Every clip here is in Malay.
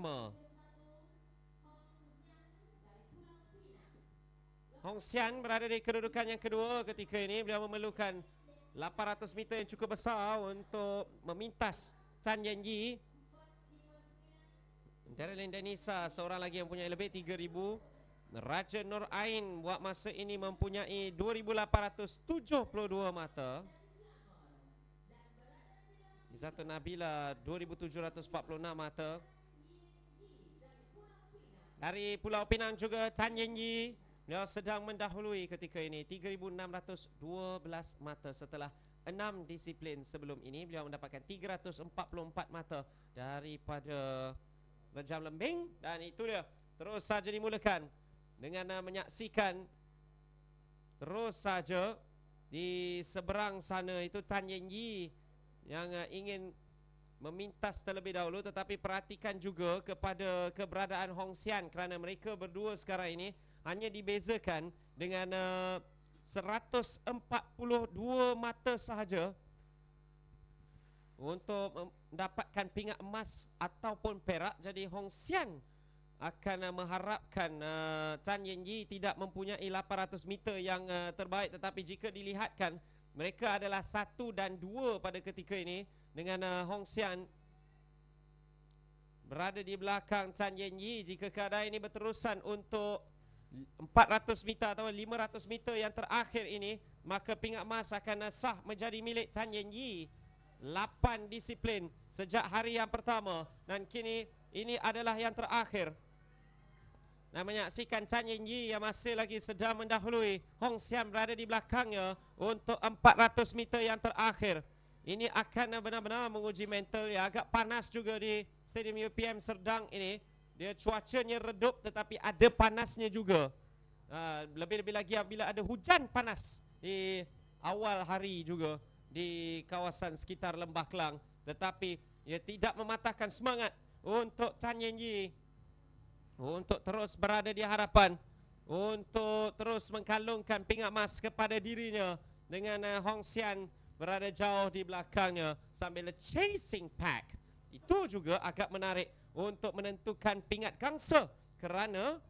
pertama. Hong Xian berada di kedudukan yang kedua ketika ini. Beliau memerlukan 800 meter yang cukup besar untuk memintas Chan Yen-Yi. Darren Denisa seorang lagi yang mempunyai lebih 3000. Raja Nur Ain buat masa ini mempunyai 2872 mata. Izzatun Nabila 2746 mata. Dari Pulau Pinang juga Chan Yen-Yi, beliau sedang mendahului ketika ini 3612 mata setelah 6 disiplin sebelum ini. Beliau mendapatkan 344 mata daripada Rejam Lembing. Dan itu dia, terus saja dimulakan dengan menyaksikan terus saja di seberang sana itu Chan Yen-Yi yang ingin memintas terlebih dahulu. Tetapi perhatikan juga kepada keberadaan Hong Xian kerana mereka berdua sekarang ini hanya dibezakan dengan 142 mata sahaja untuk mendapatkan pingat emas ataupun perak. Jadi Hong Xian akan mengharapkan Chan Yen-Yi tidak mempunyai 800 meter yang terbaik. Tetapi jika dilihatkan, mereka adalah 1 dan 2 pada ketika ini, dengan Hong Xian berada di belakang Chan Yen-Yi. Jika keadaan ini berterusan untuk 400 meter atau 500 meter yang terakhir ini, maka pingat emas akan sah menjadi milik Chan Yen-Yi. 8 disiplin sejak hari yang pertama, dan kini ini adalah yang terakhir. Dan menyaksikan Chan Yen-Yi yang masih lagi sedang mendahului Hong Xian berada di belakangnya untuk 400 meter yang terakhir. Ini akan benar-benar menguji mental. Ya, agak panas juga di Stadium UPM Serdang ini. Dia cuacanya redup tetapi ada panasnya juga. Lebih-lebih lagi apabila ada hujan panas di awal hari juga di kawasan sekitar Lembah Kelang. Tetapi ia tidak mematahkan semangat untuk Chan Yen-Yi untuk terus berada di hadapan, untuk terus mengkalungkan pingat emas kepada dirinya, dengan Hong Xian berada jauh di belakangnya sambil chasing pack. Itu juga agak menarik untuk menentukan pingat gangsa kerana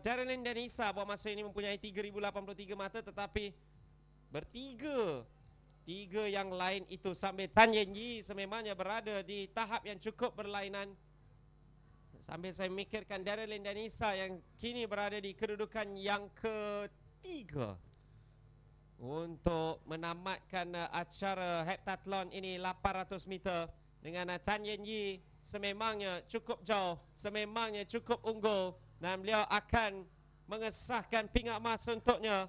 Darren Denisa buat masa ini mempunyai 3083 mata, tetapi tiga yang lain itu sambil Chan Yen-Yi sememangnya berada di tahap yang cukup berlainan. Sambil saya memikirkan Darren Denisa yang kini berada di kedudukan yang ketiga untuk menamatkan acara heptathlon ini 800 meter, dengan Chan Yen-Yi sememangnya cukup jauh, sememangnya cukup unggul, dan beliau akan mengesahkan pingat emas untuknya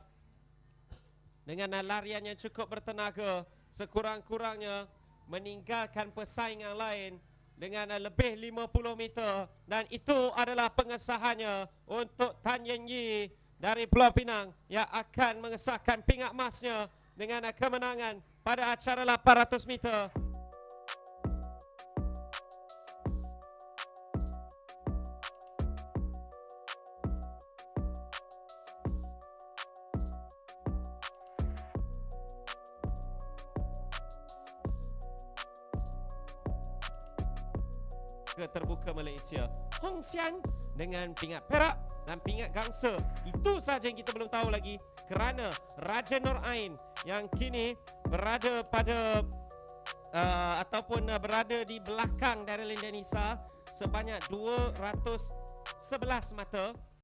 dengan larian yang cukup bertenaga, sekurang-kurangnya meninggalkan pesaing yang lain dengan lebih 50 meter. Dan itu adalah pengesahannya untuk Chan Yen-Yi dari Pulau Pinang yang akan mengesahkan pingat emasnya dengan kemenangan pada acara 800 meter. Terbuka Malaysia, Hong Xian dengan pingat perak dan pingat gangsa. Itu sahaja yang kita belum tahu lagi, kerana Raja Nur Ain yang kini berada pada ataupun berada di belakang Darren Denisa sebanyak 211 mata.